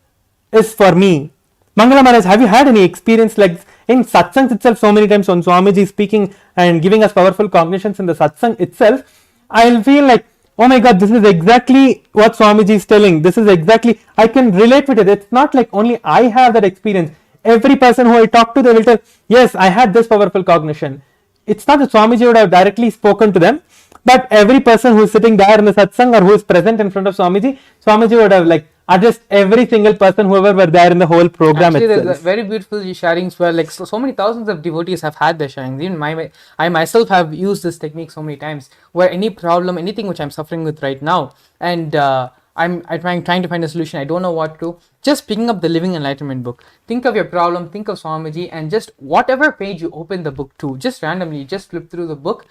is for me. Mangala Maharaj, have you had any experience like in satsangs itself? So many times when Swamiji is speaking and giving us powerful cognitions in the satsang itself, I'll feel like, oh my God, this is exactly what Swamiji is telling. This is exactly, I can relate with it. It's not like only I have that experience. Every person who I talk to, they will tell, yes, I had this powerful cognition. It's not that Swamiji would have directly spoken to them, but every person who is sitting there in the satsang or who is present in front of Swamiji, Swamiji would have like addressed every single person, whoever were there in the whole program. Actually, itself. there's very beautiful sharings where like so many thousands of devotees have had their sharings. Even I myself have used this technique so many times, where any problem, anything which I'm suffering with right now, and I'm trying to find a solution, I don't know what to, just picking up the Living Enlightenment book, think of your problem, think of Swamiji, and just whatever page you open the book to, just randomly, just flip through the book,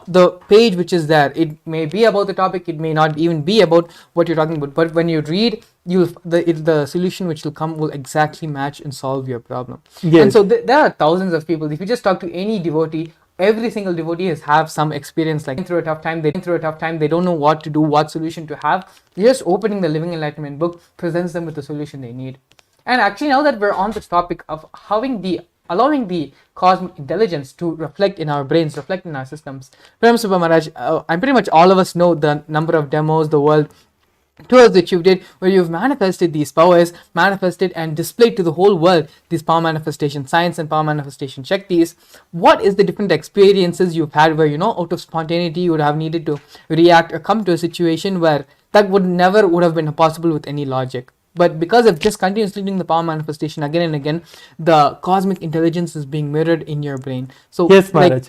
the page which is there, it may be about the topic, it may not even be about what you're talking about, but when you read, the solution which will come will exactly match and solve your problem. Yes. And so there are thousands of people. If you just talk to any devotee, every single devotee has have some experience like through a tough time, they don't know what to do, what solution to have. Just opening the Living Enlightenment book presents them with the solution they need. And actually, now that we're on this topic of allowing the cosmic intelligence to reflect in our brains, reflect in our systems, Paramashivam Maharaj, I'm pretty much all of us know the number of demos, the world tours that you did, where you've manifested these powers, manifested and displayed to the whole world these power manifestation science and power manifestation shaktis. What is the different experiences you've had where, out of spontaneity you would have needed to react or come to a situation where that would have been possible with any logic? But because of just continuously doing the power manifestation again and again, the cosmic intelligence is being mirrored in your brain. So yes, Maharaj.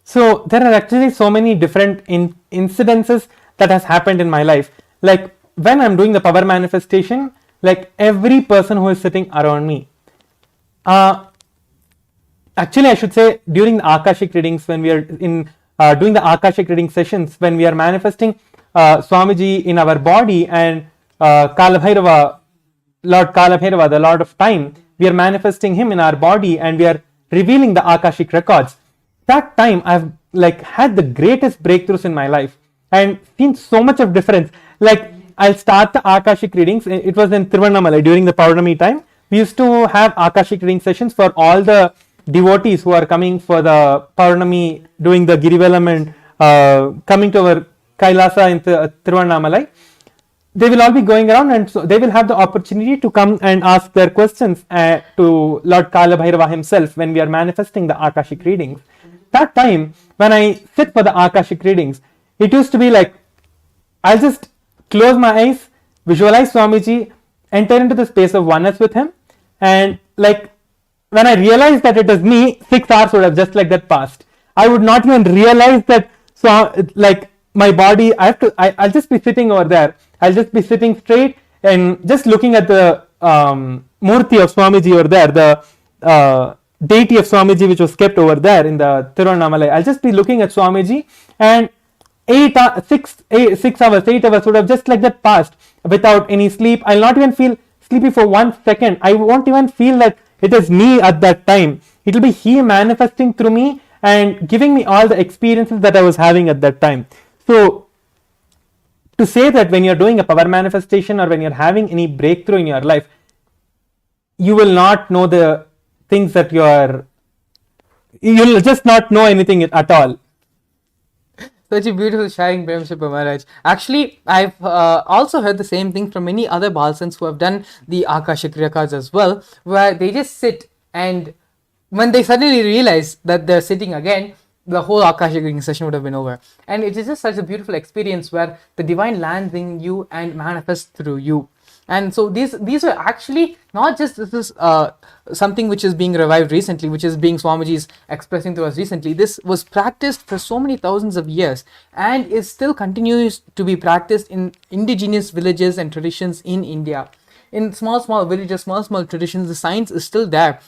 So there are actually so many different incidences that has happened in my life. Like when I'm doing the power manifestation, like every person who is sitting around me, actually I should say during the Akashic readings, when we are in doing the Akashic reading sessions, when we are manifesting Swamiji in our body, and Kalabhairava, Lord Kalabhairava, the Lord of Time, we are manifesting him in our body and we are revealing the Akashic records. That time I've like had the greatest breakthroughs in my life and seen so much of difference. Like I'll start the Akashic readings. It was in Tiruvannamalai during the Paurnami time. We used to have Akashic reading sessions for all the devotees who are coming for the Paurnami, doing the Girivalam and coming to our Kailasa in Tiruvannamalai. They will all be going around, and so they will have the opportunity to come and ask their questions to Lord Kalabhairava himself when we are manifesting the Akashic readings. That time, when I sit for the Akashic readings, it used to be like, I'll just close my eyes, visualize Swamiji, enter into the space of oneness with him, and like when I realized that it is me, 6 hours would have just like that passed. I would not even realize that. So like my body, I'll just be sitting over there. I'll just be sitting straight and just looking at the Murti of Swamiji over there, the deity of Swamiji which was kept over there in the Tiruvannamalai. I'll just be looking at Swamiji, and 8 hours would have just like that passed without any sleep. I'll not even feel sleepy for 1 second. I won't even feel that it is me at that time. It will be he manifesting through me and giving me all the experiences that I was having at that time. So to say that when you're doing a power manifestation or when you're having any breakthrough in your life, you will not know the things that you'll just not know anything at all. Such a beautiful sharing, Paramashivam Maharaj. Actually, I've also heard the same thing from many other Balsans who have done the Akashic records as well, where they just sit, and when they suddenly realize that they're sitting again, the whole Akashic reading session would have been over. And it is just such a beautiful experience where the divine lands in you and manifests through you. And so these are actually not just this is something which is being revived recently, which is being Swamiji's expressing to us recently. This was practiced for so many thousands of years and is still continues to be practiced in indigenous villages and traditions in India. In small villages, small traditions, the science is still there,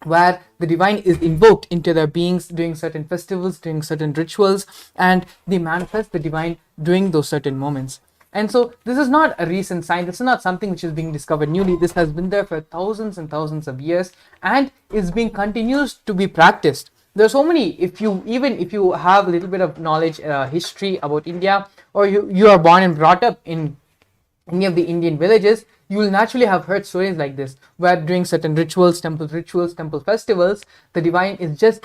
where the divine is invoked into their beings during certain festivals, during certain rituals, and they manifest the divine during those certain moments. And so this is not a recent science. This is not something which is being discovered newly. This has been there for thousands and thousands of years and is being continues to be practiced. There are so many, if you have a little bit of knowledge, history about India, or you are born and brought up in any of the Indian villages, you will naturally have heard stories like this, where during certain rituals, temple festivals, the divine is just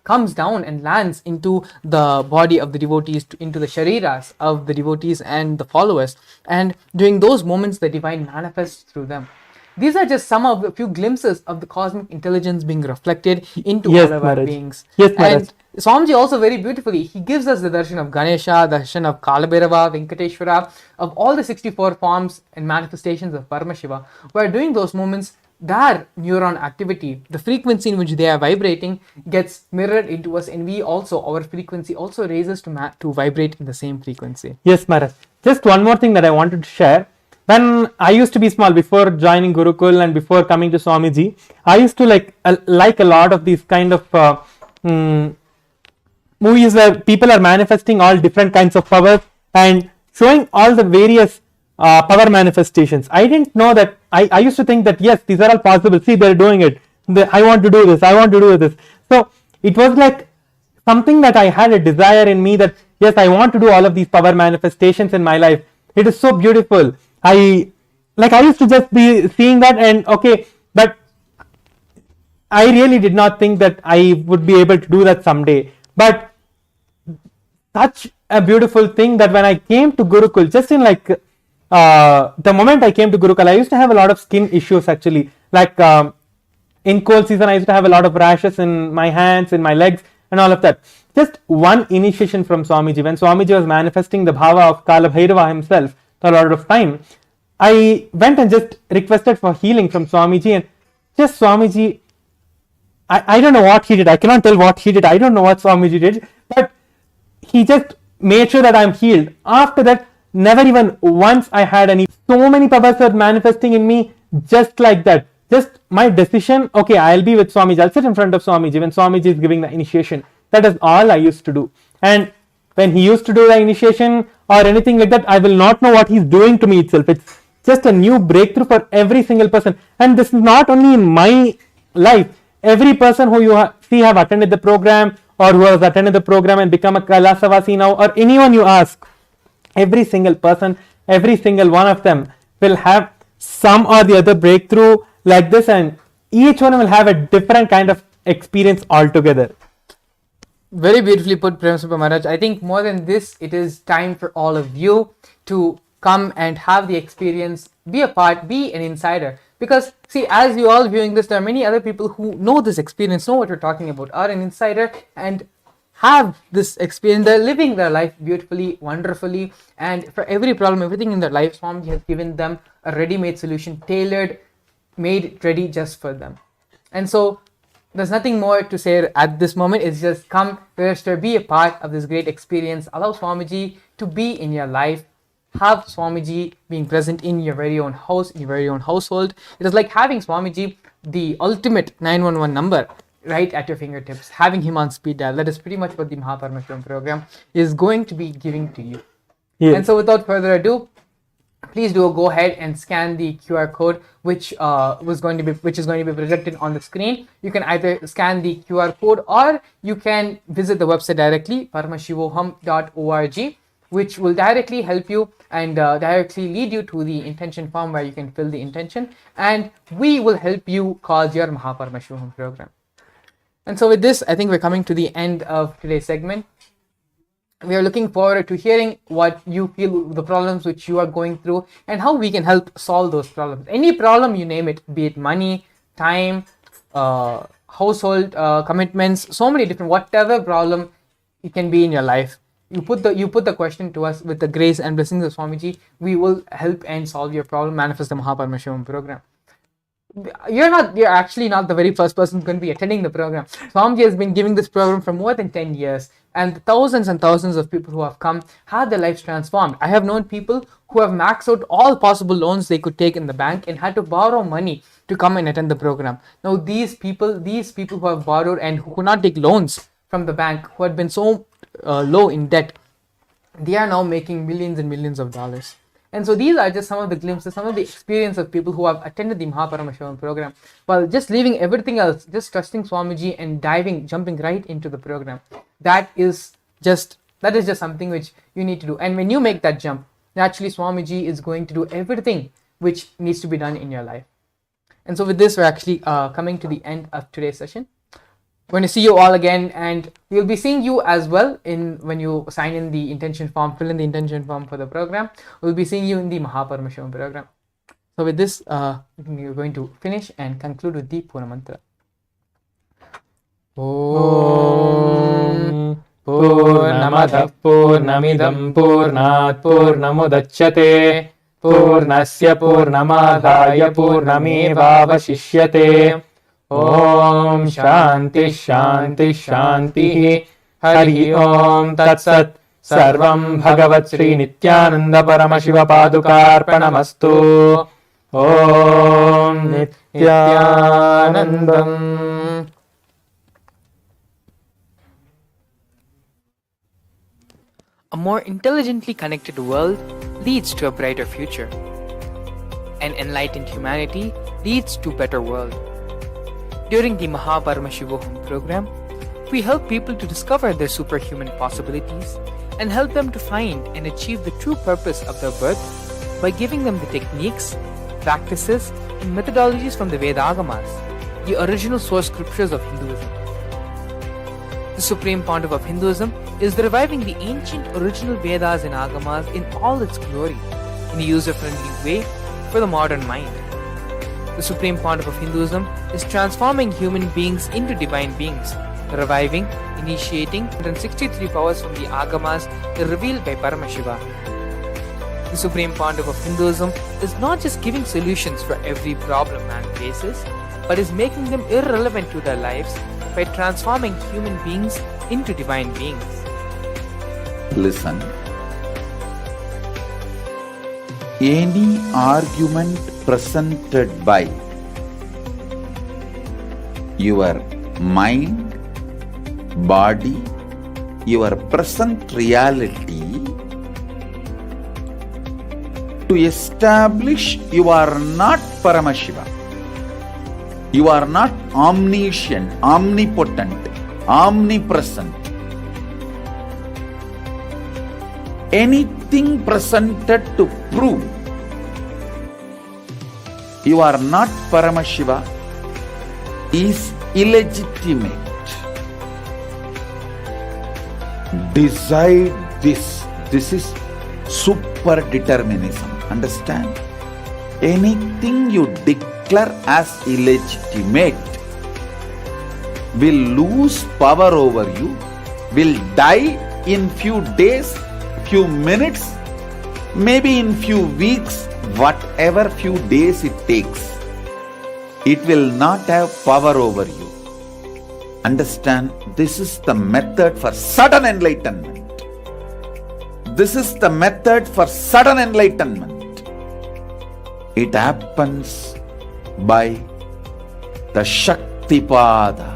comes down and lands into the body of the devotees, into the shariras of the devotees and the followers, and during those moments the divine manifests through them. These are just some of a few glimpses of the cosmic intelligence being reflected into all of our beings. And Swamiji also very beautifully, he gives us the darshan of Ganesha, the darshan of Kalabhairava, Venkateshwara, of all the 64 forms and manifestations of Paramashiva, where during those moments their neuron activity, the frequency in which they are vibrating, gets mirrored into us, and we also, our frequency also raises to vibrate in the same frequency. Yes, Maharaj. Just one more thing that I wanted to share. When I used to be small, before joining Gurukul and before coming to Swamiji, I used to like a lot of these kind of movies where people are manifesting all different kinds of powers and showing all the various power manifestations. I didn't know that. I used to think that yes, these are all possible. See, they're doing it. I want to do this. I want to do this. So it was like something that I had a desire in me that yes, I want to do all of these power manifestations in my life. It is so beautiful. I used to just be seeing that and okay, but I really did not think that I would be able to do that someday. But such a beautiful thing that when I came to Gurukul, just in like the moment I came to Gurukul, I used to have a lot of skin issues actually. Like in cold season, I used to have a lot of rashes in my hands, in my legs, and all of that. Just one initiation from Swamiji, when Swamiji was manifesting the bhava of Kalabhairava himself, the Lord of Time, I went and just requested for healing from Swamiji, and just Swamiji I don't know what he did. I cannot tell what he did. I don't know what Swamiji did. But he just made sure that I'm healed. After that, never even once I had any. So many powers were manifesting in me just like that. Just my decision, okay, I'll be with Swamiji. I'll sit in front of Swamiji when Swamiji is giving the initiation. That is all I used to do. And when he used to do the initiation or anything like that, I will not know what he's doing to me itself. It's just a new breakthrough for every single person. And this is not only in my life. Every person who you see have attended the program or who has attended the program and become a Kailasavasi now, or anyone you ask, every single person, every single one of them will have some or the other breakthrough like this, and each one will have a different kind of experience altogether. Very beautifully put, Paramashivam Maharaj. I think more than this, it is time for all of you to come and have the experience, be a part, be an insider. Because see, as you all viewing this, there are many other people who know this experience, know what we're talking about, are an insider and have this experience. They're living their life beautifully, wonderfully, and for every problem, everything in their life, Swamiji has given them a ready-made solution, tailored, made ready just for them. And so there's nothing more to say at this moment. It's just come, register, be a part of this great experience. Allow Swamiji to be in your life. Have Swamiji being present in your very own house, in your very own household. It is like having Swamiji, the ultimate 911 number, right at your fingertips. Having him on speed dial. That is pretty much what the Paramashivam program is going to be giving to you. Yes. And so without further ado, please do go ahead and scan the QR code which is going to be projected on the screen. You can either scan the QR code or you can visit the website directly, paramashivoham.org, which will directly help you and directly lead you to the intention form where you can fill the intention, and we will help you cause your Paramashivam program. And so with this, I think we're coming to the end of today's segment. We are looking forward to hearing what you feel, the problems which you are going through, and how we can help solve those problems. Any problem, you name it, be it money, time, household commitments, so many different, whatever problem it can be in your life. You put the question to us with the grace and blessings of Swamiji. We will help and solve your problem, manifest the Paramashivam program. You're actually not the very first person who's going to be attending the program. Swamiji has been giving this program for more than 10 years, and thousands of people who have come had their lives transformed. I have known people who have maxed out all possible loans they could take in the bank and had to borrow money to come and attend the program. Now these people who have borrowed and who could not take loans from the bank, who had been so low in debt, they are now making millions and millions of dollars. And so these are just some of the glimpses, some of the experience of people who have attended the Paramashivam program, while just leaving everything else, just trusting Swamiji and jumping right into the program. That is just something which you need to do. And when you make that jump, naturally Swamiji is going to do everything which needs to be done in your life. And so with this, we're actually coming to the end of today's session. We're going to see you all again, and we'll be seeing you as well when you sign in the intention form, fill in the intention form for the program. We'll be seeing you in the Paramashivam program. So with this, we're going to finish and conclude with the Purna Mantra. Om Purnamadaഃ Purnamidam Purnat Purnamudachyate Purnasya Purnamadaya Purnamevavashishyate. Om Shanti Shanti Shanti. Hari Om Tat Sat. Sarvam Bhagavat Sri Nithyananda Paramashiva Padukarpanamastu. Om Nithyanandam. A more intelligently connected world leads to a brighter future. An enlightened humanity leads to a better world. During the Paramashivam program, we help people to discover their superhuman possibilities and help them to find and achieve the true purpose of their birth by giving them the techniques, practices, and methodologies from the Vedagamas, the original source scriptures of Hinduism. The Supreme Pontiff of Hinduism is reviving the ancient original Vedas and Agamas in all its glory, in a user-friendly way for the modern mind. The Supreme Pontiff of Hinduism is transforming human beings into divine beings, reviving, initiating 163 powers from the Agamas revealed by Paramashiva. The Supreme Pontiff of Hinduism is not just giving solutions for every problem man faces, but is making them irrelevant to their lives by transforming human beings into divine beings. Listen. Any argument presented by your mind, body, your present reality to establish you are not Paramashiva, you are not omniscient, omnipotent, omnipresent. Anything presented to prove you are not Paramashiva is illegitimate. Decide this. This is super determinism. Understand? Anything you declare as illegitimate will lose power over you, will die in few days, few minutes, maybe in few weeks, whatever few days it takes. It will not have power over you. Understand, this is the method for sudden enlightenment. This is the method for sudden enlightenment. It happens by the Shaktipada.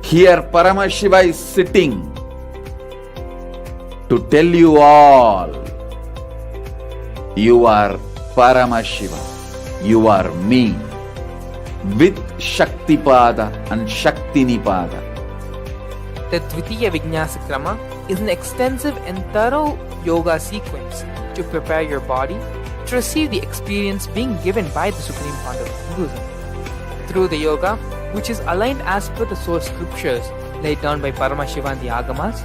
Here Paramashiva is sitting to tell you all, you are Paramashiva, you are me, with Shaktipada and Shaktinipada. The Dvitiya Vijnasa Krama is an extensive and thorough yoga sequence to prepare your body to receive the experience being given by the Supreme Founder of Hinduism. Through the yoga, which is aligned as per the source scriptures laid down by Paramashiva and the Agamas,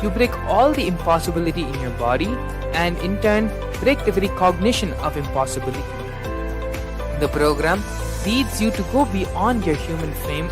you break all the impossibility in your body and in turn break the very cognition of impossibility. The program leads you to go beyond your human frame